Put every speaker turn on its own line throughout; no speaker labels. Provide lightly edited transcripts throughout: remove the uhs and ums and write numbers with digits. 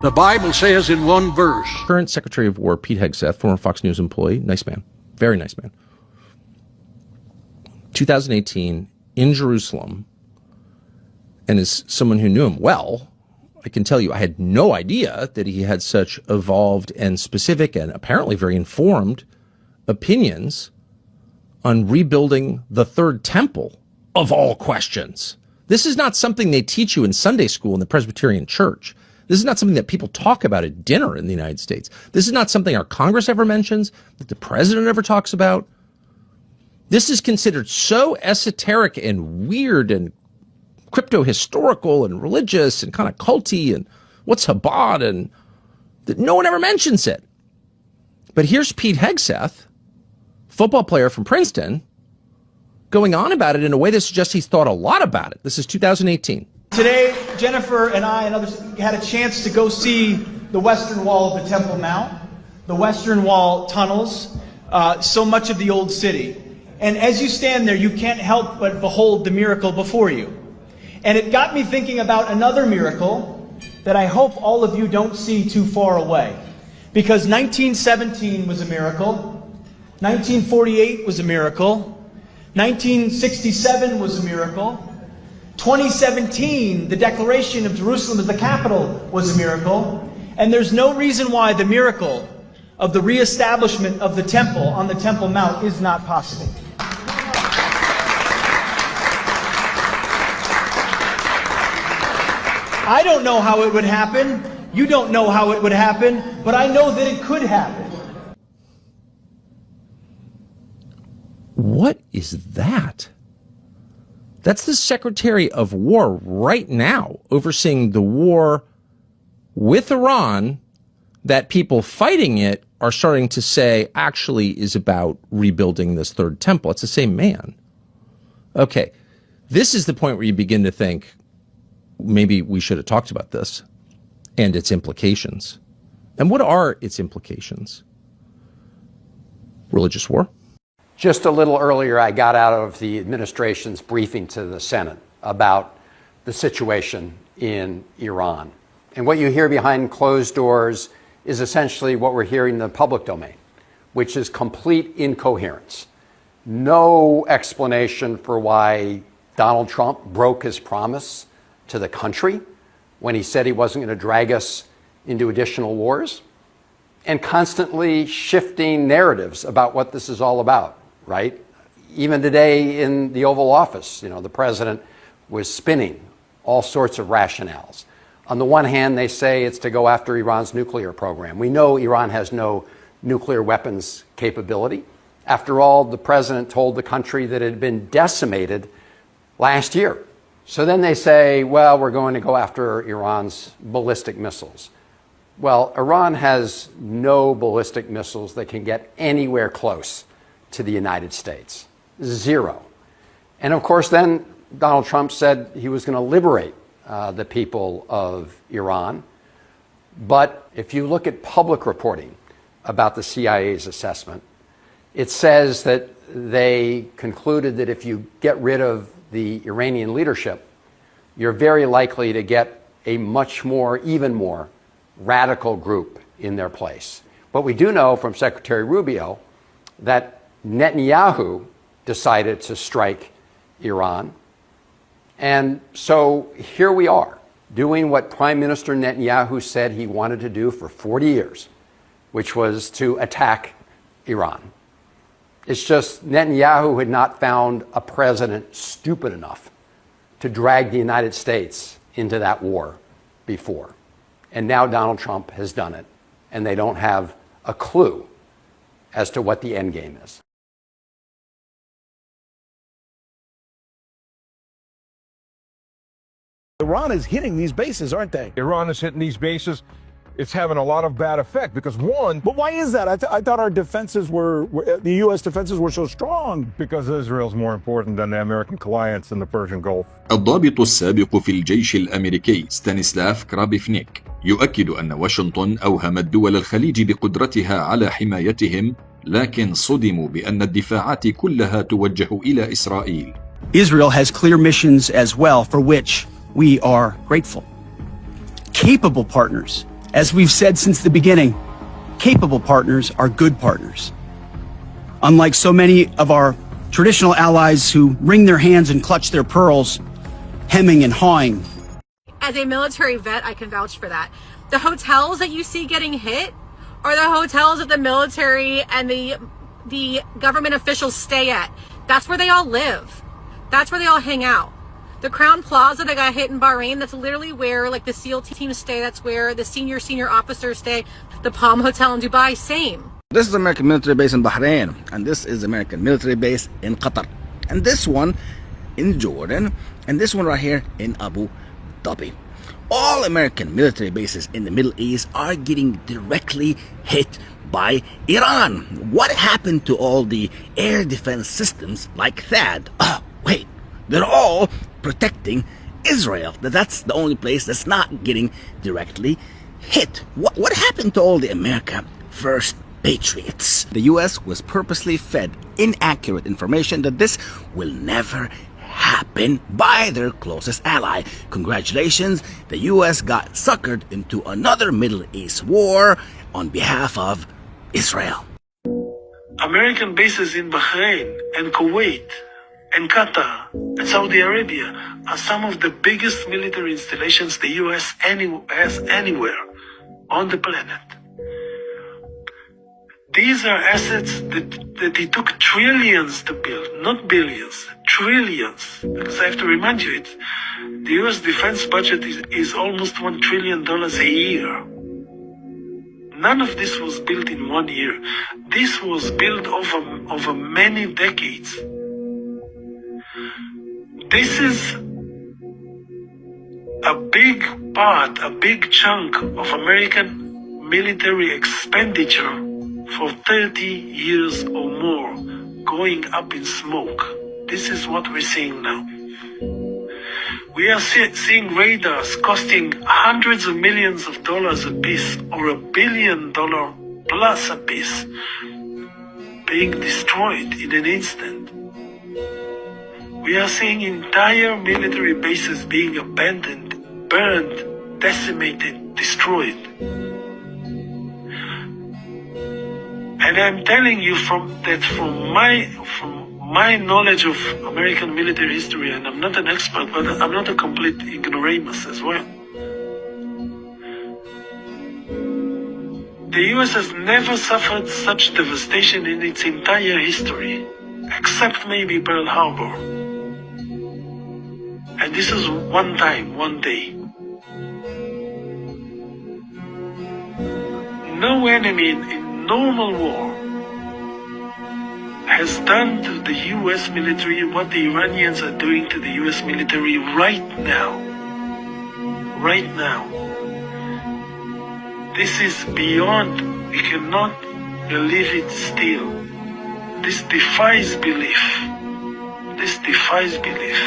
The Bible says in one verse.
Current Secretary of War Pete Hegseth, former Fox News employee, nice man, very nice man. 2018, in Jerusalem, and as someone who knew him well, I can tell you I had no idea that he had such evolved and specific and apparently very informed opinions on rebuilding the Third Temple, of all questions. This is not something they teach you in Sunday school in the Presbyterian Church. This is not something that people talk about at dinner in the United States. This is not something our Congress ever mentions, that the president ever talks about. This is considered so esoteric and weird and crypto-historical and religious and kind of culty and what's Chabad, and that no one ever mentions it. But here's Pete Hegseth, football player from Princeton, going on about it in a way that suggests he's thought a lot about it. This is 2018.
Today, Jennifer and I and others had a chance to go see the Western Wall of the Temple Mount, the Western Wall tunnels, so much of the old city. And as you stand there, you can't help but behold the miracle before you. And it got me thinking about another miracle that I hope all of you don't see too far away. Because 1917 was a miracle, 1948 was a miracle, 1967 was a miracle, 2017, the declaration of Jerusalem as the capital was a miracle, and there's no reason why the miracle of the reestablishment of the temple on the Temple Mount is not possible. I don't know how it would happen, you don't know how it would happen, but I know that it could happen.
What is that? That's the Secretary of War right now overseeing the war with Iran that people fighting it are starting to say actually is about rebuilding this third temple. It's the same man. Okay, this is the point where you begin to think maybe we should have talked about this and its implications. And what are its implications? Religious war?
Just a little earlier, I got out of the administration's briefing to the Senate about the situation in Iran. And what you hear behind closed doors is essentially what we're hearing in the public domain, which is complete incoherence. No explanation for why Donald Trump broke his promise to the country when he said he wasn't going to drag us into additional wars, and constantly shifting narratives about what this is all about. Right? Even today in the Oval Office, the president was spinning all sorts of rationales. On the one hand, they say it's to go after Iran's nuclear program. We know Iran has no nuclear weapons capability. After all, the president told the country that it had been decimated last year. So then they say, well, we're going to go after Iran's ballistic missiles. Well, Iran has no ballistic missiles that can get anywhere close to the United States. Zero. And of course, then Donald Trump said he was going to liberate the people of Iran. But if you look at public reporting about the CIA's assessment, it says that they concluded that if you get rid of the Iranian leadership, you're very likely to get a much more, even more radical group in their place. But we do know from Secretary Rubio that Netanyahu decided to strike Iran. And so here we are, doing what Prime Minister Netanyahu said he wanted to do for 40 years, which was to attack Iran. It's just Netanyahu had not found a president stupid enough to drag the United States into that war before. And now Donald Trump has done it, and they don't have a clue as to what the end game is.
Iran is hitting these bases, aren't they?
Iran is hitting these bases. It's having a lot of bad effect because one...
But why is that? I thought our defenses the U.S. defenses were so strong.
Because Israel's more important than the American clients in the Persian Gulf.
الضابط السابق في الجيش الأمريكي ستانيسلاف كرابيفنيك يؤكد أن واشنطن أوهمت دول الخليج بقدرتها على حمايتهم، لكن صدموا بأن الدفاعات كلها توجه إلى إسرائيل.
Israel has clear missions as well, for which we are grateful. Capable partners As we've said since the beginning, capable partners are good partners. Unlike so many of our traditional allies who wring their hands and clutch their pearls, hemming and hawing.
As a military vet, I can vouch for that. The hotels that you see getting hit are the hotels that the military and the government officials stay at. That's where they all live. That's where they all hang out. The Crown Plaza that got hit in Bahrain, that's literally where like the SEAL teams stay. That's where the senior officers stay. The Palm Hotel in Dubai, same.
This is American military base in Bahrain, and this is American military base in Qatar, and this one in Jordan, and this one right here in Abu Dhabi. All American military bases in the Middle East are getting directly hit by Iran. What happened to all the air defense systems like THAAD? Oh, wait, they're all protecting Israel. That's the only place that's not getting directly hit. What happened to all the America First patriots? The U.S. was purposely fed inaccurate information that this will never happen by their closest ally. Congratulations, the U.S. got suckered into another Middle East war on behalf of Israel.
American bases in Bahrain and Kuwait and Qatar and Saudi Arabia are some of the biggest military installations the U.S. has anywhere on the planet. These are assets that it took trillions to build, not billions, trillions. Because I have to remind you, the U.S. defense budget is almost $1 trillion a year. None of this was built in 1 year. This was built over many decades. This is a big part, a big chunk of American military expenditure for 30 years or more, going up in smoke. This is what we're seeing now. We are seeing radars costing hundreds of millions of dollars a piece, or $1 billion plus a piece, being destroyed in an instant. We are seeing entire military bases being abandoned, burned, decimated, destroyed. And I'm telling you from my knowledge of American military history, and I'm not an expert, but I'm not a complete ignoramus as well. The US has never suffered such devastation in its entire history, except maybe Pearl Harbor. And this is one time, one day. No enemy in normal war has done to the US military what the Iranians are doing to the US military right now. Right now. This is beyond, we cannot believe it still. This defies belief. This defies belief.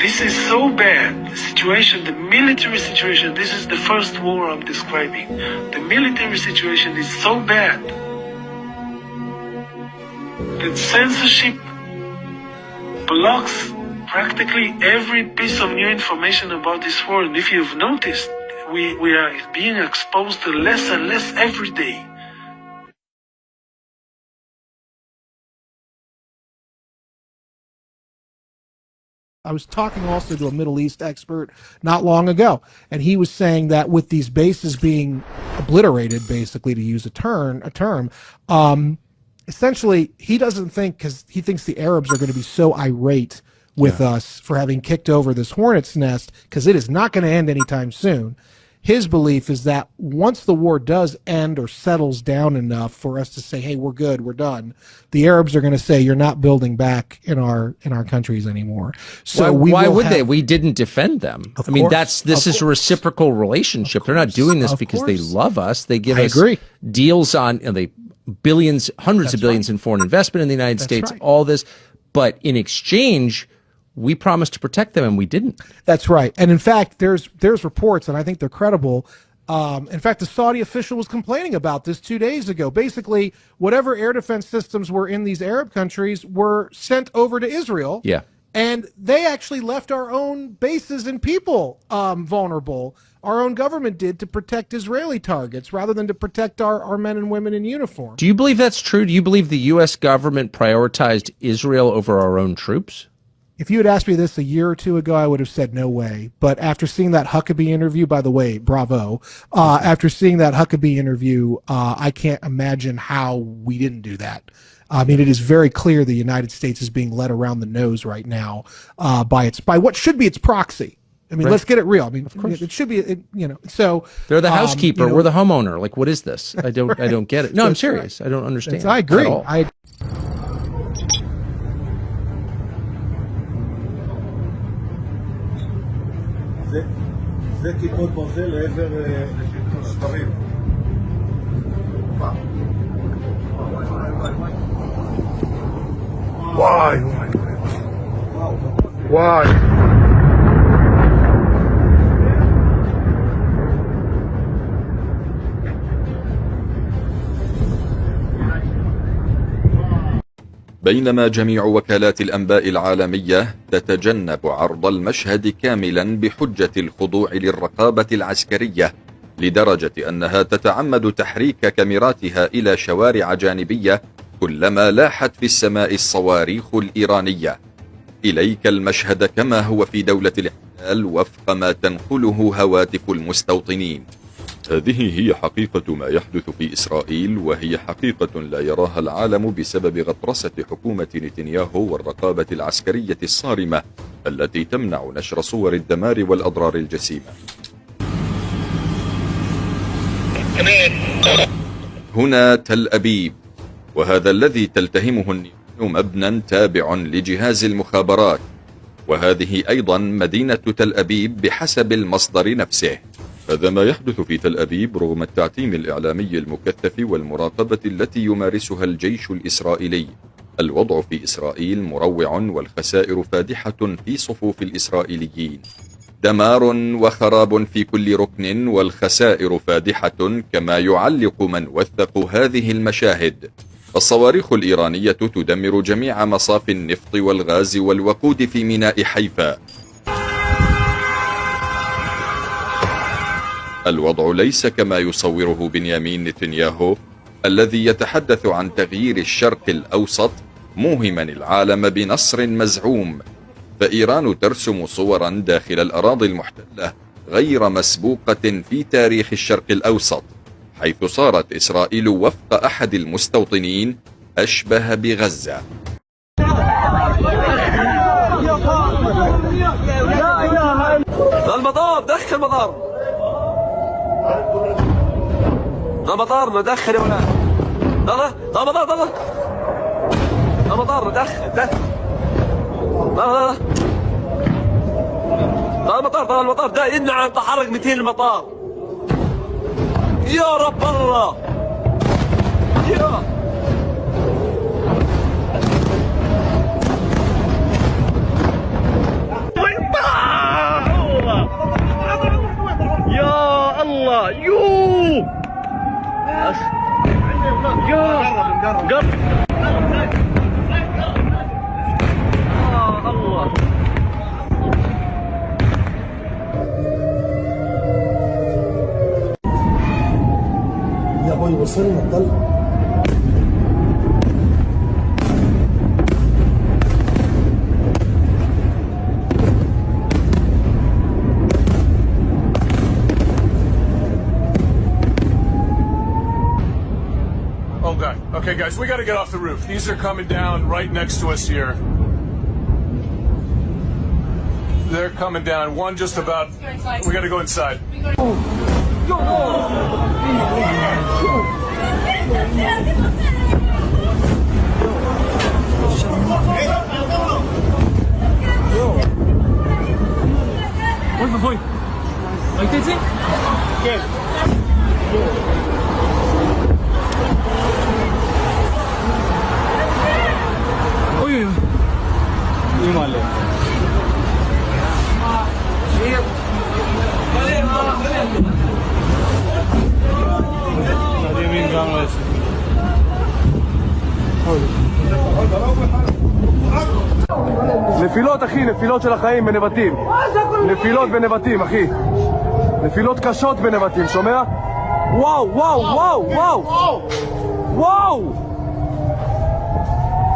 This is so bad, the situation, the military situation, this is the first war I'm describing. The military situation is so bad that censorship blocks practically every piece of new information about this war. And if you've noticed, we are being exposed to less and less every day.
I was talking also to a Middle East expert not long ago, and he was saying that with these bases being obliterated, basically, to use a term, essentially he doesn't think, because he thinks the Arabs are going to be so irate with us for having kicked over this hornet's nest, because it is not going to end anytime soon. His belief is that once the war does end or settles down enough for us to say, hey, we're good, we're done, the Arabs are going to say, you're not building back in our countries anymore. So
why would they? We didn't defend them.
Of
I mean,
course.
this is a reciprocal relationship. They're not doing this because they love us. They give us
agree.
deals on billions, hundreds of billions in foreign investment in the United States,
right.
all this. But in exchange, we promised to protect them, and we didn't.
That's right. And in fact, there's reports, and I think they're credible. In fact, the Saudi official was complaining about this 2 days ago. Basically, whatever air defense systems were in these Arab countries were sent over to Israel.
Yeah.
And they actually left our own bases and people vulnerable. our own government did to protect Israeli targets rather than to protect our men and women in uniform.
Do you believe that's true? Do you believe the U.S. government prioritized Israel over our own troops?
If you had asked me this a year or two ago, I would have said no way. But after seeing that Huckabee interview, by the way, bravo. After seeing that Huckabee interview, I can't imagine how we didn't do that. I mean, it is very clear the United States is being led around the nose right now by what should be its proxy. I mean, let's get it real. I mean, it should be, so
they're the housekeeper. We're the homeowner. Like, what is this? I don't get it. No, I'm serious. I don't understand.
I agree.
זה כיפות ברזל לעבר שברים. וואי.
بينما جميع وكالات الأنباء العالمية تتجنب عرض المشهد كاملا بحجة الخضوع للرقابة العسكرية، لدرجة أنها تتعمد تحريك كاميراتها إلى شوارع جانبية كلما لاحت في السماء الصواريخ الإيرانية. إليك المشهد كما هو في دولة الاحتلال وفق ما تنقله هواتف المستوطنين. هذه هي حقيقة ما يحدث في إسرائيل، وهي حقيقة لا يراها العالم بسبب غطرسة حكومة نتنياهو والرقابة العسكرية الصارمة التي تمنع نشر صور الدمار والأضرار الجسيمة. هنا تل أبيب، وهذا الذي تلتهمه النيران مبنى تابع لجهاز المخابرات، وهذه أيضا مدينة تل أبيب بحسب المصدر نفسه. هذا ما يحدث في تل أبيب رغم التعتيم الإعلامي المكثف والمراقبة التي يمارسها الجيش الإسرائيلي. الوضع في إسرائيل مروع والخسائر فادحة في صفوف الإسرائيليين، دمار وخراب في كل ركن والخسائر فادحة، كما يعلق من وثقوا هذه المشاهد. الصواريخ الإيرانية تدمر جميع مصافي النفط والغاز والوقود في ميناء حيفا. الوضع ليس كما يصوره بنيامين نتنياهو الذي يتحدث عن تغيير الشرق الأوسط موهما العالم بنصر مزعوم، فإيران ترسم صورا داخل الأراضي المحتلة غير مسبوقة في تاريخ الشرق الأوسط، حيث صارت إسرائيل وفق أحد المستوطنين أشبه بغزة.
المطار دخل المطار، المطار ندخل يا ولاد، يلا المطار يلا المطار ندخل لا المطار ده يمنع عن تحرك 200 المطار. يا رب الله يا يا الله يو يا قرب الله.
يا ابوي وصلنا الطلق.
Okay, guys, we got to get off the roof. These are coming down right next to us here. They're coming down. One just about. We got to go inside.
Oi, ראית את זה? כן. אוי אוי. אימא'לה. מדהימים גם לא יעשו. נפילות אחי, נפילות של החיים בנבטים. נפילות בנבטים אחי.
נפילות קשות בנבטים, שומע? וואו, וואו, וואו, וואו! וואו!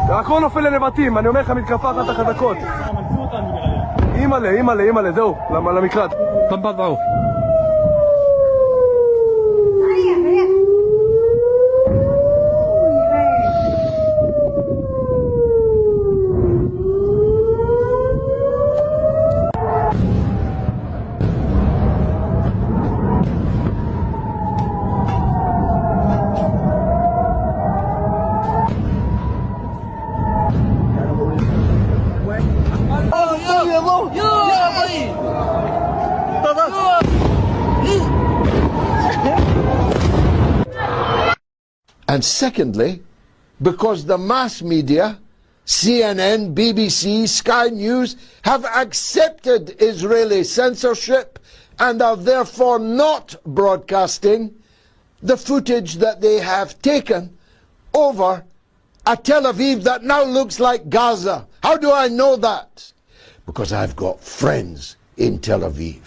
הכל נופל לנבטים, אני אומר לך, מתקפה אחת החזקות. אימא'לה, זהו, למקלט. תנבטעו.
And secondly, because the mass media, CNN, BBC, Sky News, have accepted Israeli censorship and are therefore not broadcasting the footage that they have taken over a Tel Aviv that now looks like Gaza. How do I know that? Because I've got friends in Tel Aviv.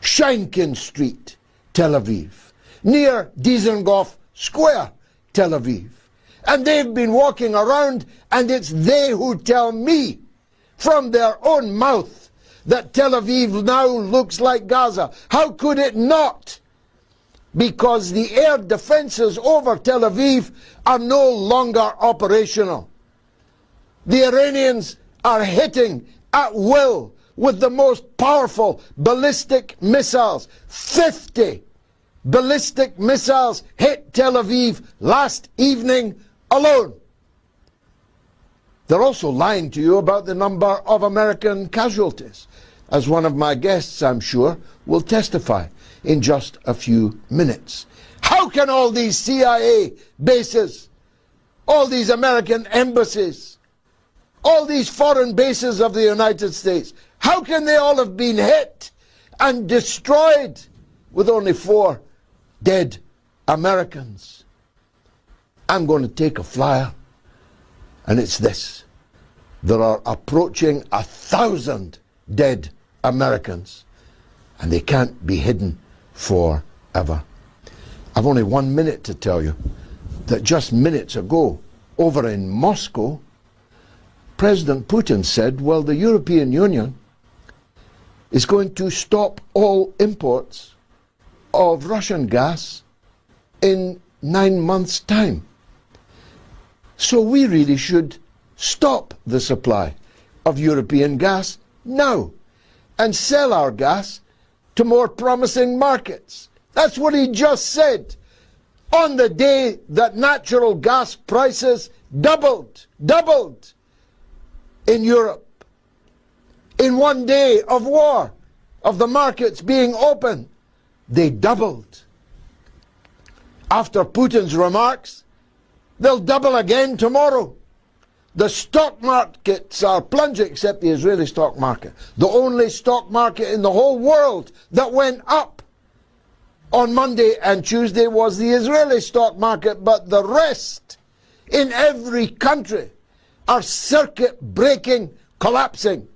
Sheinkin Street, Tel Aviv. Near Dizengoff Square, Tel Aviv. And they've been walking around, and it's they who tell me from their own mouth that Tel Aviv now looks like Gaza. How could it not? Because the air defenses over Tel Aviv are no longer operational. The Iranians are hitting at will with the most powerful ballistic missiles. 50 ballistic missiles hit Tel Aviv last evening alone. They're also lying to you about the number of American casualties, as one of my guests, I'm sure, will testify in just a few minutes. How can all these CIA bases, all these American embassies, all these foreign bases of the United States, how can they all have been hit and destroyed with only 4 dead Americans? I'm going to take a flyer, and it's this. There are approaching 1,000 dead Americans, and they can't be hidden forever. I've only 1 minute to tell you that just minutes ago, over in Moscow, President Putin said, well, the European Union is going to stop all imports of Russian gas in 9 months' time. So we really should stop the supply of European gas now and sell our gas to more promising markets. That's what he just said on the day that natural gas prices doubled in Europe. In 1 day of war, of the markets being open, they doubled. After Putin's remarks, they'll double again tomorrow. The stock markets are plunging, except the Israeli stock market. The only stock market in the whole world that went up on Monday and Tuesday was the Israeli stock market, but the rest in every country are circuit breaking, collapsing.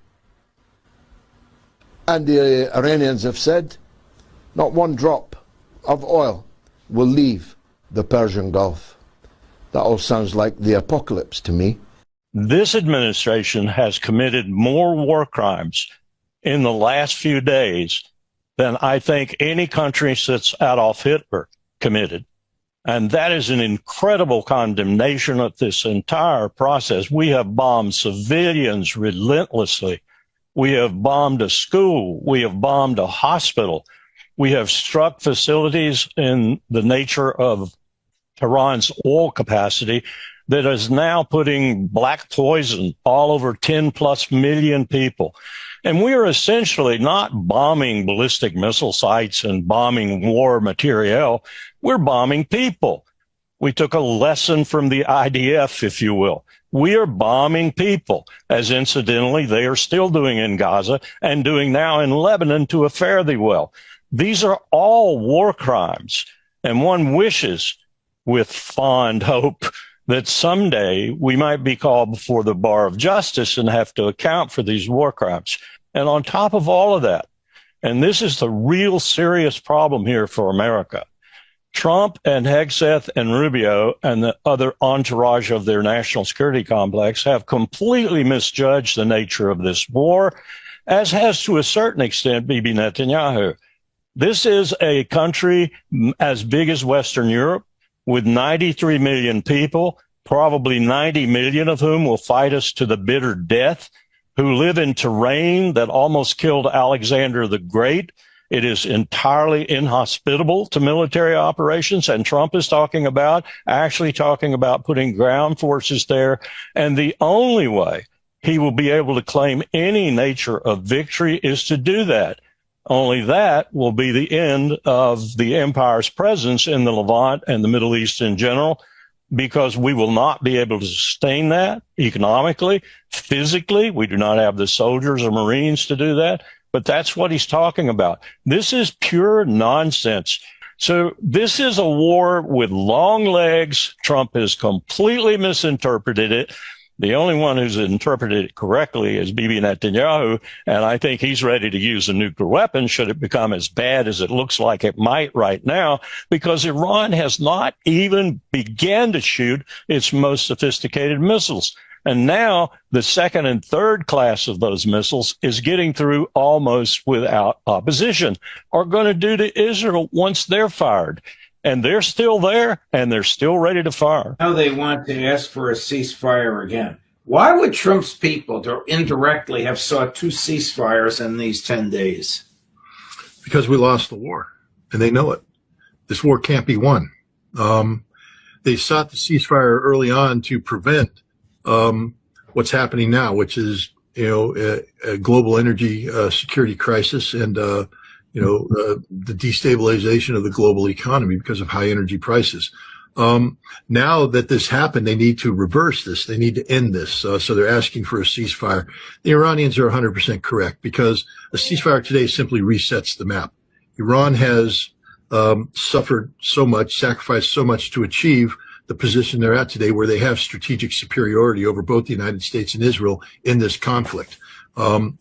And the Iranians have said not one drop of oil will leave the Persian Gulf. That all sounds like the apocalypse to me.
This administration has committed more war crimes in the last few days than I think any country since Adolf Hitler committed. And that is an incredible condemnation of this entire process. We have bombed civilians relentlessly. We have bombed a school. We have bombed a hospital. We have struck facilities in the nature of Tehran's oil capacity that is now putting black poison all over 10+ million people. And we are essentially not bombing ballistic missile sites and bombing war materiel. We're bombing people. We took a lesson from the IDF, if you will. We are bombing people, as incidentally they are still doing in Gaza and doing now in Lebanon to a fare thee well. These are all war crimes, and one wishes with fond hope that someday we might be called before the bar of justice and have to account for these war crimes. And on top of all of that, And this is the real serious problem here for America. Trump and Hegseth and Rubio and the other entourage of their national security complex have completely misjudged the nature of this war, as has to a certain extent Bibi Netanyahu. This is a country as big as Western Europe with 93 million people, probably 90 million of whom will fight us to the bitter death, who live in terrain that almost killed Alexander the Great. It is entirely inhospitable to military operations, and Trump is actually talking about putting ground forces there. And the only way he will be able to claim any nature of victory is to do that. Only that will be the end of the empire's presence in the Levant and the Middle East in general, because we will not be able to sustain that economically, physically. We do not have the soldiers or Marines to do that. But that's what he's talking about. This is pure nonsense. So this is a war with long legs. Trump has completely misinterpreted it. The only one who's interpreted it correctly is Bibi Netanyahu, and I think he's ready to use a nuclear weapon should it become as bad as it looks like it might right now, because Iran has not even began to shoot its most sophisticated missiles. And now the second and third class of those missiles is getting through almost without opposition, are going to do to Israel once they're fired. And they're still there, and they're still ready to fire.
Now they want to ask for a ceasefire again. Why would Trump's people indirectly have sought 2 ceasefires in these 10 days?
Because we lost the war, and they know it. This war can't be won. They sought the ceasefire early on to prevent what's happening now, which is, a global energy security crisis and, the destabilization of the global economy because of high energy prices. Now that this happened, they need to reverse this. They need to end this. So they're asking for a ceasefire. The Iranians are 100% correct, because a ceasefire today simply resets the map. Iran has suffered so much, sacrificed so much to achieve the position they're at today, where they have strategic superiority over both the United States and Israel in this conflict.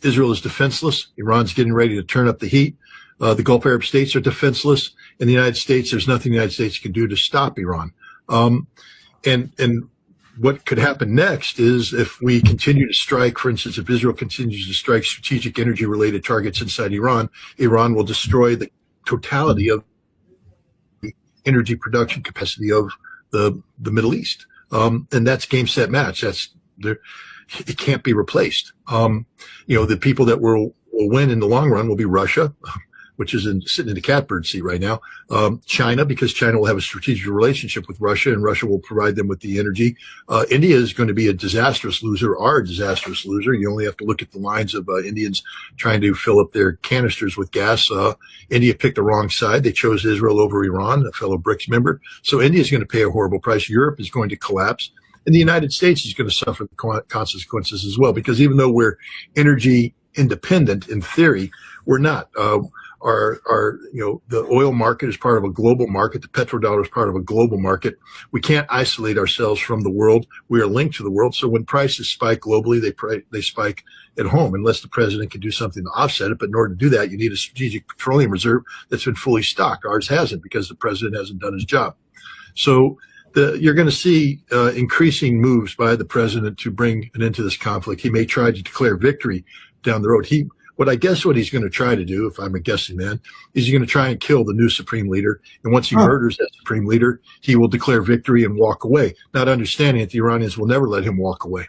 Israel is defenseless. Iran's getting ready to turn up the heat. The Gulf Arab states are defenseless. In the United States, there's nothing the United States can do to stop Iran. And what could happen next is, if we continue to strike, for instance, if Israel continues to strike strategic energy-related targets inside Iran, Iran will destroy the totality of the energy production capacity of the Middle East. And that's game, set, match. It can't be replaced. The people that will win in the long run will be Russia, which is sitting in the catbird seat right now. China, because China will have a strategic relationship with Russia, and Russia will provide them with the energy. India is going to be a disastrous loser, You only have to look at the lines of Indians trying to fill up their canisters with gas. India picked the wrong side. They chose Israel over Iran, a fellow BRICS member. So India is going to pay a horrible price. Europe is going to collapse. And the United States is going to suffer the consequences as well, because even though we're energy independent in theory, we're not. The oil market is part of a global market. The petrodollar is part of a global market. We can't isolate ourselves from the world. We are linked to the world. So when prices spike globally, they spike at home, unless the president can do something to offset it. But in order to do that, you need a strategic petroleum reserve that's been fully stocked. Ours hasn't, because the president hasn't done his job. So you're going to see increasing moves by the president to bring an end to this conflict. He may try to declare victory down the road. What he's going to try to do, if I'm a guessing man, is he's going to try and kill the new supreme leader. And once he murders that supreme leader, he will declare victory and walk away, not understanding that the Iranians will never let him walk away.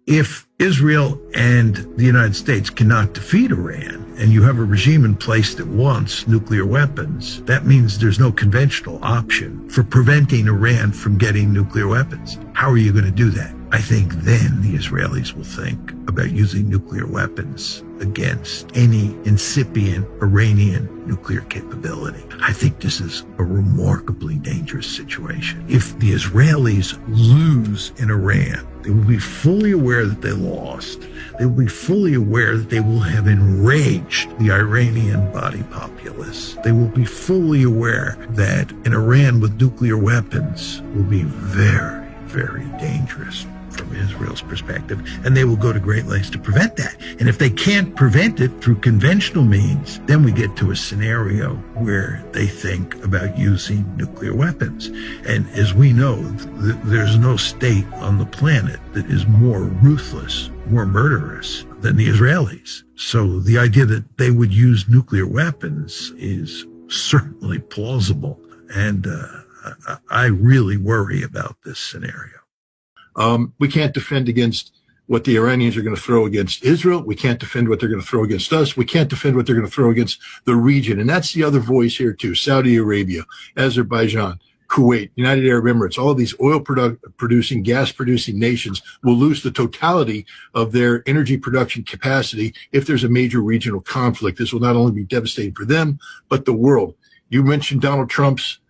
If Israel and the United States cannot defeat Iran, and you have a regime in place that wants nuclear weapons, that means there's no conventional option for preventing Iran from getting nuclear weapons. How are you going to do that? I think then the Israelis will think about using nuclear weapons against any incipient Iranian nuclear capability. I think this is a remarkably dangerous situation. If the Israelis lose in Iran, they will be fully aware that they lost. They will be fully aware that they will have enraged the Iranian body populace. They will be fully aware that an Iran with nuclear weapons will be very, very dangerous from Israel's perspective, and they will go to great lengths to prevent that. And if they can't prevent it through conventional means, then we get to a scenario where they think about using nuclear weapons. And as we know, there's no state on the planet that is more ruthless, more murderous than the Israelis. So the idea that they would use nuclear weapons is certainly plausible. And I really worry about this scenario.
We can't defend against what the Iranians are going to throw against Israel. We can't defend what they're going to throw against us. We can't defend what they're going to throw against the region. And that's the other voice here too. Saudi Arabia, Azerbaijan, Kuwait, United Arab Emirates, all of these oil producing, gas producing nations will lose the totality of their energy production capacity if there's a major regional conflict. This will not only be devastating for them, but the world. You mentioned Donald Trump's,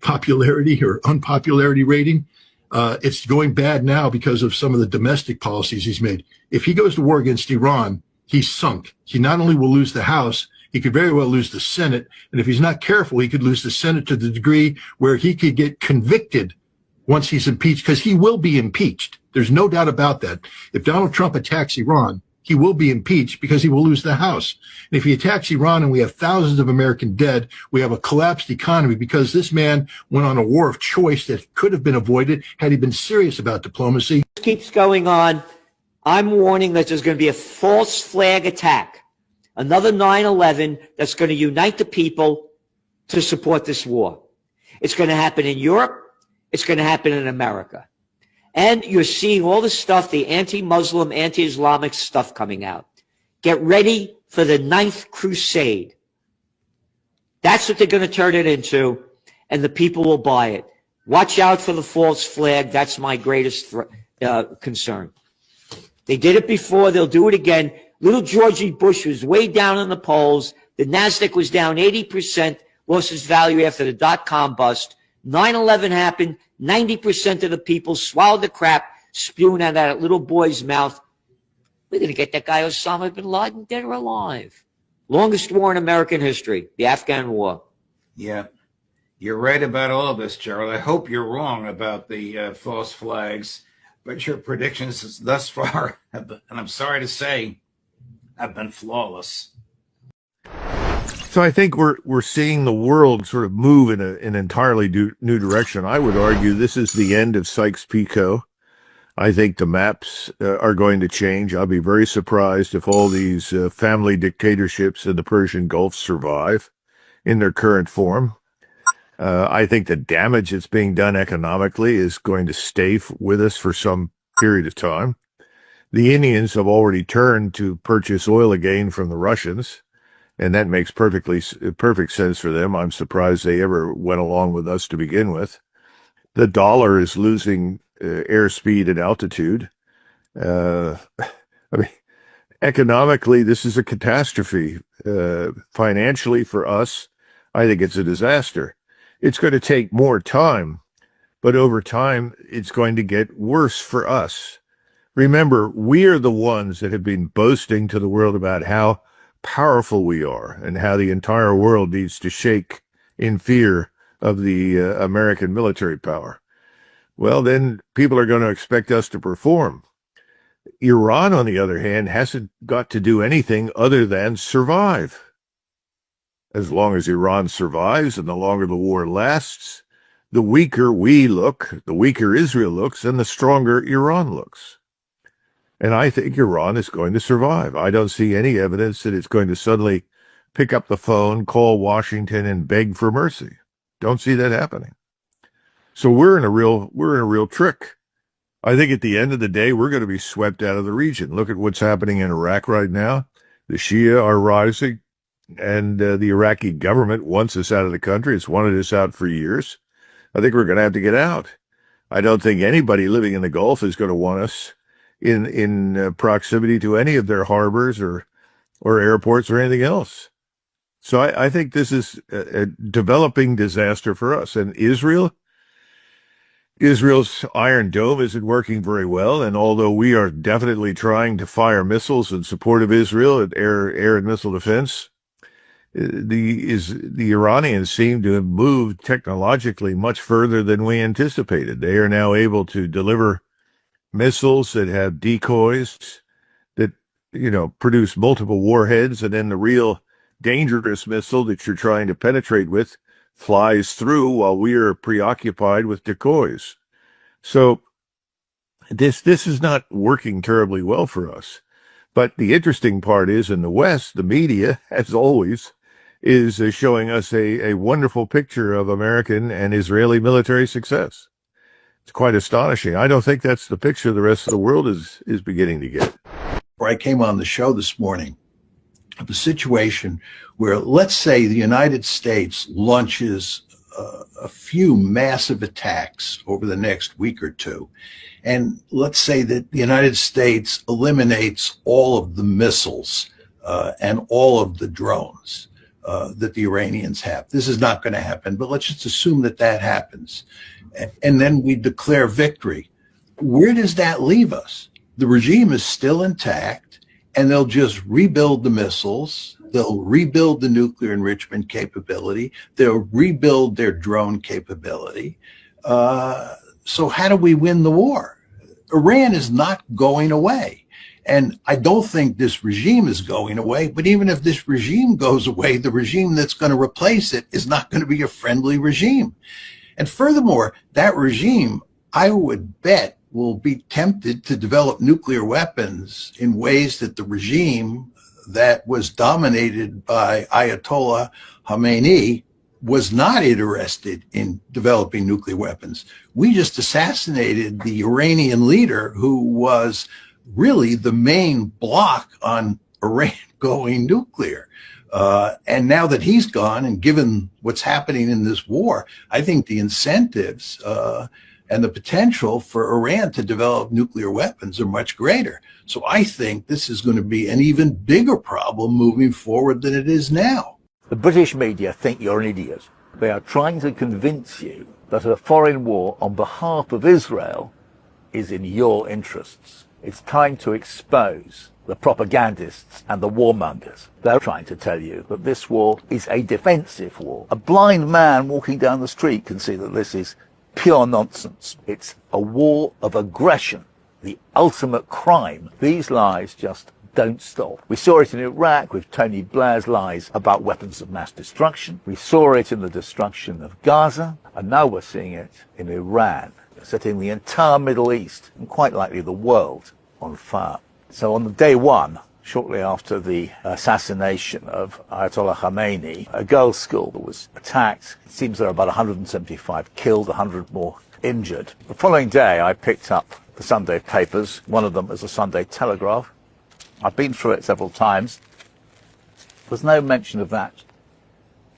popularity or unpopularity rating. It's going bad now because of some of the domestic policies he's made. If he goes to war against Iran, he's sunk. He not only will lose the House, he could very well lose the Senate. And if he's not careful, he could lose the Senate to the degree where he could get convicted once he's impeached, because he will be impeached. There's no doubt about that. If Donald Trump attacks Iran, he will be impeached because he will lose the House. And if he attacks Iran and we have thousands of American dead, we have a collapsed economy because this man went on a war of choice that could have been avoided had he been serious about diplomacy.
Keeps going on. I'm warning that there's going to be a false flag attack, another 9/11 that's going to unite the people to support this war. It's going to happen in Europe. It's going to happen in America. And you're seeing all the stuff, the anti-Muslim, anti-Islamic stuff coming out. Get ready for the 9th crusade. That's what they're going to turn it into, and the people will buy it. Watch out for the false flag. That's my greatest concern. They did it before. They'll do it again. Little Georgie Bush was way down in the polls. The NASDAQ was down 80%, lost its value after the dot-com bust. 9/11 happened. 90% of the people swallowed the crap, spewing out of that little boy's mouth. We're going to get that guy Osama bin Laden dead or alive. Longest war in American history, the Afghan War.
Yeah, you're right about all this, Gerald. I hope you're wrong about the false flags, but your predictions thus far, and I'm sorry to say, have been flawless.
So I think we're seeing the world sort of move in an entirely new direction. I would argue this is the end of Sykes-Picot. I think the maps are going to change. I'll be very surprised if all these family dictatorships in the Persian Gulf survive in their current form. I think the damage that's being done economically is going to stay with us for some period of time. The Indians have already turned to purchase oil again from the Russians, and that makes perfect sense for them. I'm surprised they ever went along with us to begin with. The dollar is losing airspeed and altitude. Economically, this is a catastrophe. Financially, for us, I think it's a disaster. It's going to take more time, but over time, it's going to get worse for us. Remember, we are the ones that have been boasting to the world about how powerful we are and how the entire world needs to shake in fear of the American military power. Well, then people are going to expect us to perform. Iran, on the other hand, hasn't got to do anything other than survive. As long as Iran survives and the longer the war lasts, the weaker we look, the weaker Israel looks, and the stronger Iran looks. And I think Iran is going to survive. I don't see any evidence that it's going to suddenly pick up the phone, call Washington, and beg for mercy. Don't see that happening. So we're in a real trick. I think at the end of the day, we're going to be swept out of the region. Look at what's happening in Iraq right now. The Shia are rising, and the Iraqi government wants us out of the country. It's wanted us out for years. I think we're going to have to get out. I don't think anybody living in the Gulf is going to want us in proximity to any of their harbors or airports or anything else. So I think this is a developing disaster for us. And Israel's Iron Dome isn't working very well. And although we are definitely trying to fire missiles in support of Israel at air and missile defense, the Iranians seem to have moved technologically much further than we anticipated. They are now able to deliver missiles that have decoys that, produce multiple warheads, and then the real dangerous missile that you're trying to penetrate with flies through while we are preoccupied with decoys. So this is not working terribly well for us. But the interesting part is, in the West, the media, as always, is showing us a wonderful picture of American and Israeli military success. It's quite astonishing. I don't think that's the picture the rest of the world is beginning to get.
I came on the show this morning of a situation where, let's say, the United States launches a few massive attacks over the next week or two. And let's say that the United States eliminates all of the missiles and all of the drones that the Iranians have. This is not going to happen, but let's just assume that that happens. And then we declare victory. Where does that leave us? The regime is still intact, and they'll just rebuild the missiles. They'll rebuild the nuclear enrichment capability. They'll rebuild their drone capability. So how do we win the war? Iran is not going away. And I don't think this regime is going away. But even if this regime goes away, the regime that's going to replace it is not going to be a friendly regime. And furthermore, that regime, I would bet, will be tempted to develop nuclear weapons in ways that the regime that was dominated by Ayatollah Khamenei was not interested in developing nuclear weapons. We just assassinated the Iranian leader who was really the main block on Iran going nuclear. And now that he's gone, and given what's happening in this war, I think the incentives and the potential for Iran to develop nuclear weapons are much greater. So I think this is going to be an even bigger problem moving forward than it is now.
The British media think you're an idiot. They are trying to convince you that a foreign war on behalf of Israel is in your interests. It's time to expose the propagandists and the warmongers. They're trying to tell you that this war is a defensive war. A blind man walking down the street can see that this is pure nonsense. It's a war of aggression, the ultimate crime. These lies just don't stop. We saw it in Iraq with Tony Blair's lies about weapons of mass destruction. We saw it in the destruction of Gaza, and now we're seeing it in Iran, setting the entire Middle East, and quite likely the world, on fire. So on day one, shortly after the assassination of Ayatollah Khamenei, a girls' school was attacked. It seems there are about 175 killed, 100 more injured. The following day, I picked up the Sunday papers. One of them was the Sunday Telegraph. I've been through it several times. There's no mention of that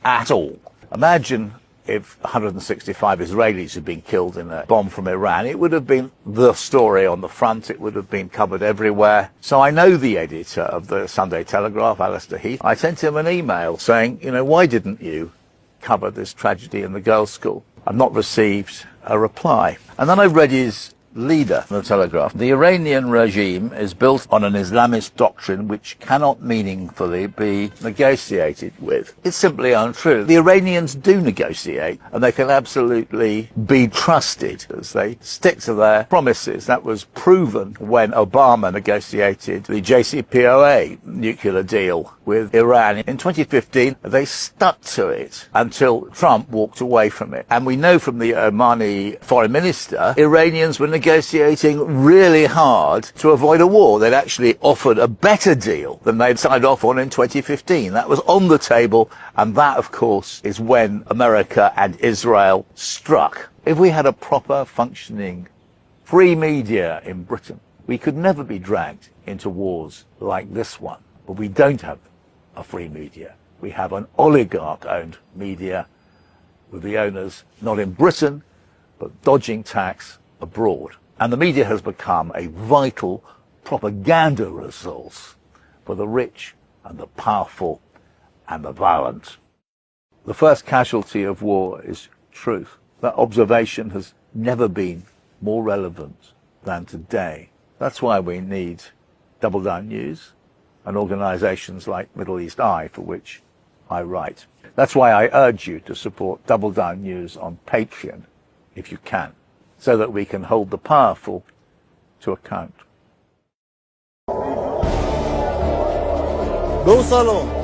at all. Imagine if 165 Israelis had been killed in a bomb from Iran. It would have been the story on the front. It would have been covered everywhere. So I know the editor of the Sunday Telegraph, Alistair Heath. I sent him an email saying, why didn't you cover this tragedy in the girls' school? I've not received a reply. And then I read his leader in the Telegraph. The Iranian regime is built on an Islamist doctrine which cannot meaningfully be negotiated with. It's simply untrue. The Iranians do negotiate, and they can absolutely be trusted as they stick to their promises. That was proven when Obama negotiated the JCPOA nuclear deal with Iran. In 2015, they stuck to it until Trump walked away from it. And we know from the Omani foreign minister, Iranians were negotiating really hard to avoid a war. They'd actually offered a better deal than they'd signed off on in 2015. That was on the table, and that, of course, is when America and Israel struck. If we had a proper, functioning, free media in Britain, we could never be dragged into wars like this one. But we don't have a free media. We have an oligarch-owned media with the owners not in Britain, but dodging tax abroad. And the media has become a vital propaganda resource for the rich and the powerful and the violent. The first casualty of war is truth. That observation has never been more relevant than today. That's why we need Double Down News and organizations like Middle East Eye, for which I write. That's why I urge you to support Double Down News on Patreon, if you can, so that we can hold the powerful to account.
Go Salon.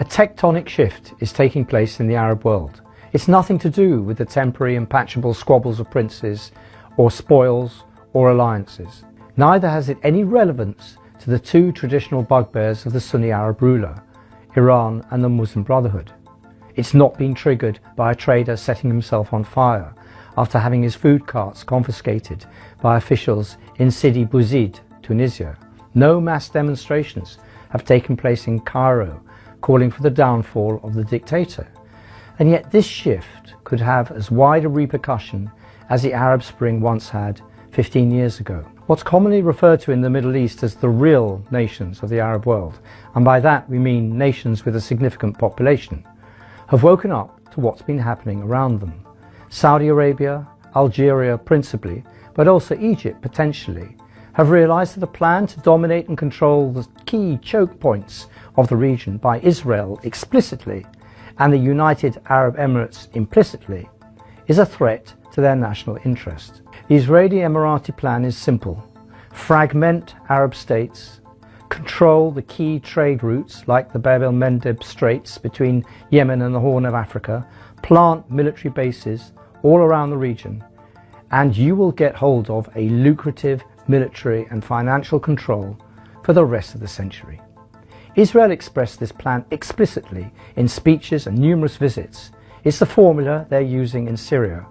A tectonic shift is taking place in the Arab world. It's nothing to do with the temporary and patchable squabbles of princes or spoils or alliances. Neither has it any relevance to the two traditional bugbears of the Sunni Arab ruler, Iran and the Muslim Brotherhood. It's not been triggered by a trader setting himself on fire after having his food carts confiscated by officials in Sidi Bouzid, Tunisia. No mass demonstrations have taken place in Cairo calling for the downfall of the dictator. And yet this shift could have as wide a repercussion as the Arab Spring once had 15 years ago. What's commonly referred to in the Middle East as the real nations of the Arab world, and by that we mean nations with a significant population, have woken up to what's been happening around them. Saudi Arabia, Algeria principally, but also Egypt potentially, have realized that the plan to dominate and control the key choke points of the region by Israel explicitly and the United Arab Emirates implicitly is a threat to their national interest. The Israeli-Emirati plan is simple: fragment Arab states, control the key trade routes like the Bab el-Mandeb Straits between Yemen and the Horn of Africa, plant military bases all around the region, and you will get hold of a lucrative military and financial control for the rest of the century. Israel expressed this plan explicitly in speeches and numerous visits. It's the formula they're using in Syria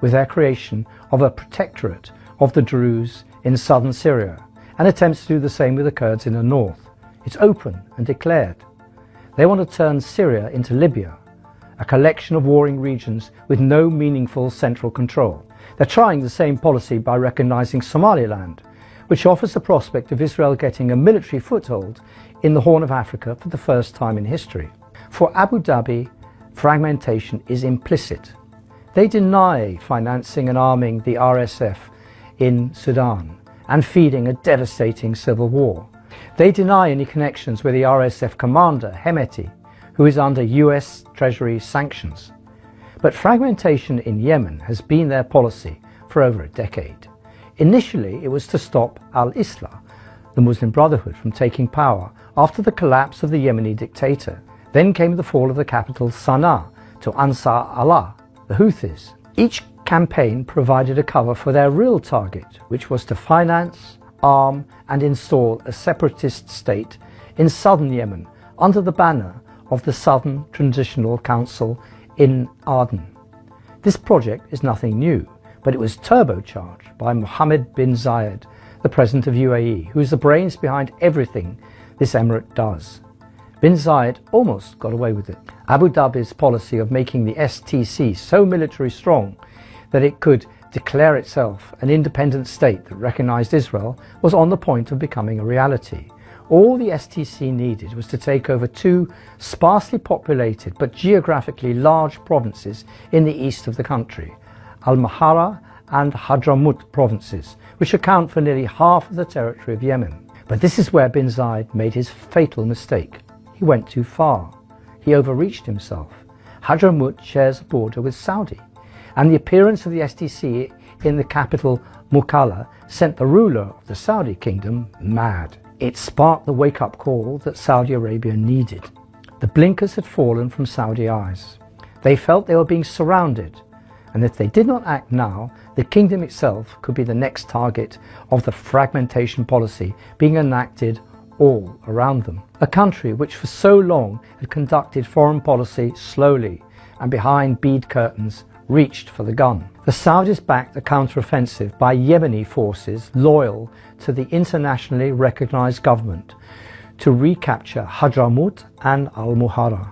with their creation of a protectorate of the Druze in southern Syria and attempts to do the same with the Kurds in the north. It's open and declared. They want to turn Syria into Libya, a collection of warring regions with no meaningful central control. They're trying the same policy by recognizing Somaliland, which offers the prospect of Israel getting a military foothold in the Horn of Africa for the first time in history. For Abu Dhabi, fragmentation is implicit. They deny financing and arming the RSF in Sudan and feeding a devastating civil war. They deny any connections with the RSF commander, Hemeti, who is under US Treasury sanctions. But fragmentation in Yemen has been their policy for over a decade. Initially, it was to stop al-Islah, the Muslim Brotherhood, from taking power after the collapse of the Yemeni dictator. Then came the fall of the capital Sana'a to Ansar Allah, the Houthis. Each campaign provided a cover for their real target, which was to finance, arm and install a separatist state in southern Yemen under the banner of the Southern Transitional Council in Aden. This project is nothing new, but it was turbocharged by Mohammed bin Zayed, the President of UAE, who is the brains behind everything this emirate does. Bin Zayed almost got away with it. Abu Dhabi's policy of making the STC so military strong that it could declare itself an independent state that recognized Israel was on the point of becoming a reality. All the STC needed was to take over two sparsely populated but geographically large provinces in the east of the country, Al-Mahara and Hadramaut provinces, which account for nearly half of the territory of Yemen. But this is where bin Zayed made his fatal mistake. He went too far. He overreached himself. Hadramaut shares a border with Saudi, and the appearance of the STC in the capital Mukalla sent the ruler of the Saudi kingdom mad. It sparked the wake-up call that Saudi Arabia needed. The blinkers had fallen from Saudi eyes. They felt they were being surrounded And if they did not act now, the kingdom itself could be the next target of the fragmentation policy being enacted all around them. A country which for so long had conducted foreign policy slowly and behind bead curtains reached for the gun. The Saudis backed a counter-offensive by Yemeni forces loyal to the internationally recognized government to recapture Hadramaut and Al-Muharra.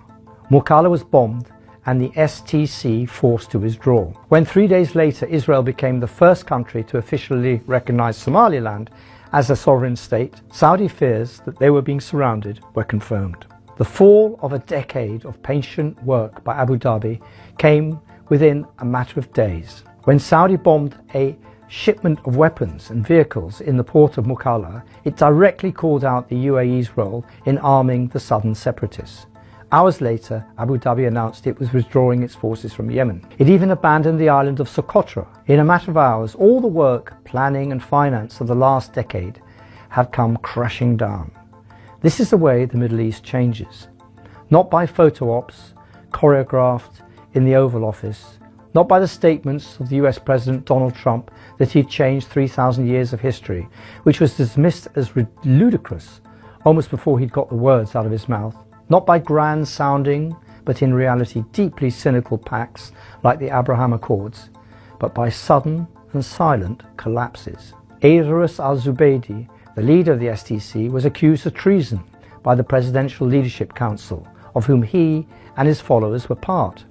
Mukalla was bombed and the STC forced to withdraw. When 3 days later Israel became the first country to officially recognize Somaliland as a sovereign state, Saudi fears that they were being surrounded were confirmed. The fall of a decade of patient work by Abu Dhabi came within a matter of days. When Saudi bombed a shipment of weapons and vehicles in the port of Mukalla, it directly called out the UAE's role in arming the southern separatists. Hours later, Abu Dhabi announced it was withdrawing its forces from Yemen. It even abandoned the island of Socotra. In a matter of hours, all the work, planning and finance of the last decade had come crashing down. This is the way the Middle East changes. Not by photo ops, choreographed in the Oval Office, not by the statements of the US President Donald Trump that he'd changed 3,000 years of history, which was dismissed as ludicrous almost before he'd got the words out of his mouth. Not by grand sounding, but in reality deeply cynical pacts like the Abraham Accords, but by sudden and silent collapses. Idris al-Zubaydi, the leader of the STC, was accused of treason by the Presidential Leadership Council, of whom he and his followers were part.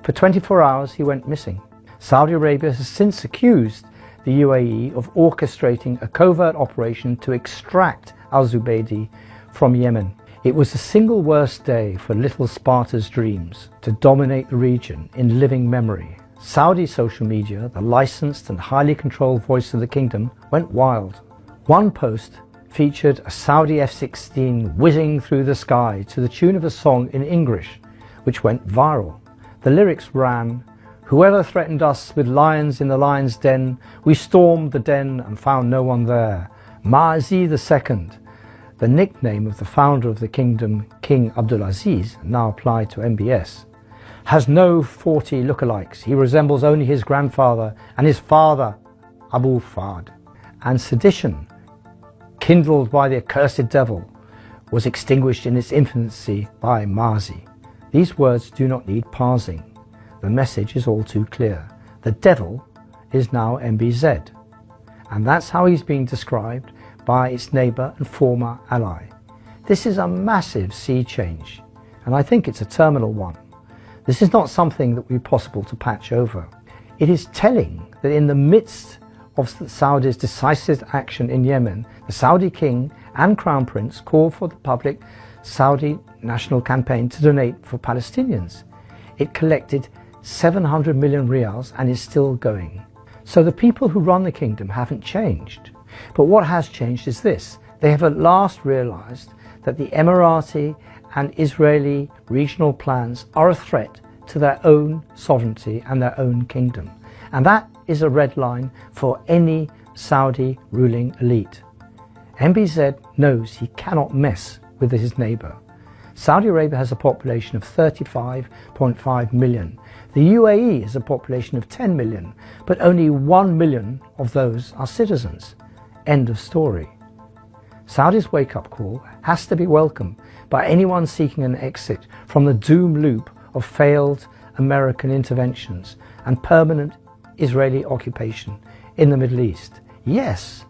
For 24 hours he went missing. Saudi Arabia has since accused the UAE of orchestrating a covert operation to extract al-Zubaydi from Yemen. It was the single worst day for little Sparta's dreams to dominate the region in living memory. Saudi social media, the licensed and highly controlled voice of the kingdom, went wild. One post featured a Saudi F-16 whizzing through the sky to the tune of a song in English, which went viral. The lyrics ran, "Whoever threatened us with lions in the lion's den, we stormed the den and found no one there. Ma'azi II, the nickname of the founder of the kingdom, King Abdulaziz, now applied to MBS, has no 40 lookalikes. He resembles only his grandfather and his father, Abu Fahd." And sedition, kindled by the accursed devil, was extinguished in its infancy by Mazi. These words do not need parsing. The message is all too clear. The devil is now MBZ. And that's how he's being described by its neighbour and former ally. This is a massive sea change, and I think it's a terminal one. This is not something that will be possible to patch over. It is telling that in the midst of the Saudis' decisive action in Yemen, the Saudi king and crown prince called for the public Saudi national campaign to donate for Palestinians. It collected 700 million riyals and is still going. So the people who run the kingdom haven't changed. But what has changed is this: they have at last realized that the Emirati and Israeli regional plans are a threat to their own sovereignty and their own kingdom. And that is a red line for any Saudi ruling elite. MBZ knows he cannot mess with his neighbor. Saudi Arabia has a population of 35.5 million. The UAE has a population of 10 million, but only 1 million of those are citizens. End of story. Saudi's wake-up call has to be welcomed by anyone seeking an exit from the doom loop of failed American interventions and permanent Israeli occupation in the Middle East. Yes,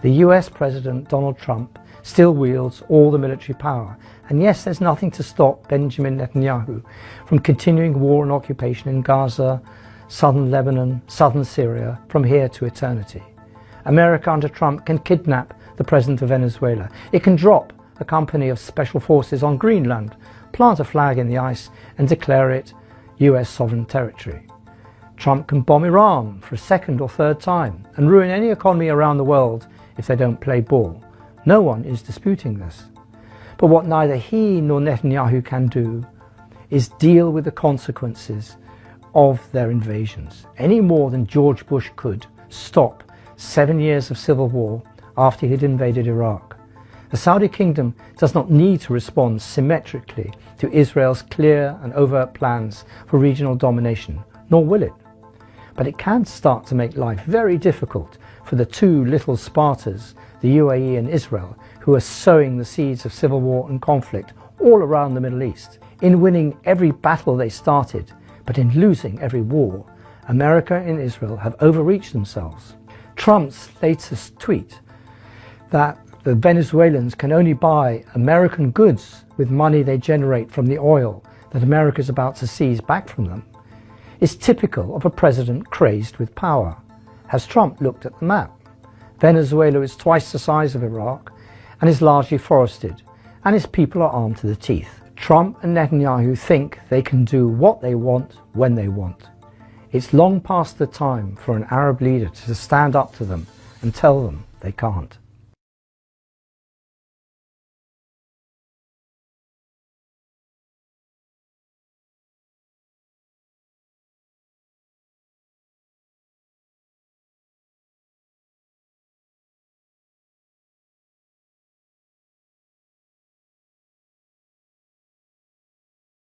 the US President Donald Trump still wields all the military power. And yes, there's nothing to stop Benjamin Netanyahu from continuing war and occupation in Gaza, southern Lebanon, southern Syria, from here to eternity. America under Trump can kidnap the president of Venezuela. It can drop a company of special forces on Greenland, plant a flag in the ice and declare it US sovereign territory. Trump can bomb Iran for a second or third time and ruin any economy around the world if they don't play ball. No one is disputing this. But what neither he nor Netanyahu can do is deal with the consequences of their invasions, any more than George Bush could stop 7 years of civil war after he'd invaded Iraq. The Saudi kingdom does not need to respond symmetrically to Israel's clear and overt plans for regional domination, nor will it. but it can start to make life very difficult for the two little Spartas, the UAE and Israel, who are sowing the seeds of civil war and conflict all around the Middle East. In winning every battle they started, but in losing every war, America and Israel have overreached themselves. Trump's latest tweet that the Venezuelans can only buy American goods with money they generate from the oil that America is about to seize back from them is typical of a president crazed with power. Has Trump looked at the map? Venezuela is twice the size of Iraq and is largely forested, and its people are armed to the teeth. Trump and Netanyahu think they can do what they want when they want. It's long past the time for an Arab leader to stand up to them and tell them they can't.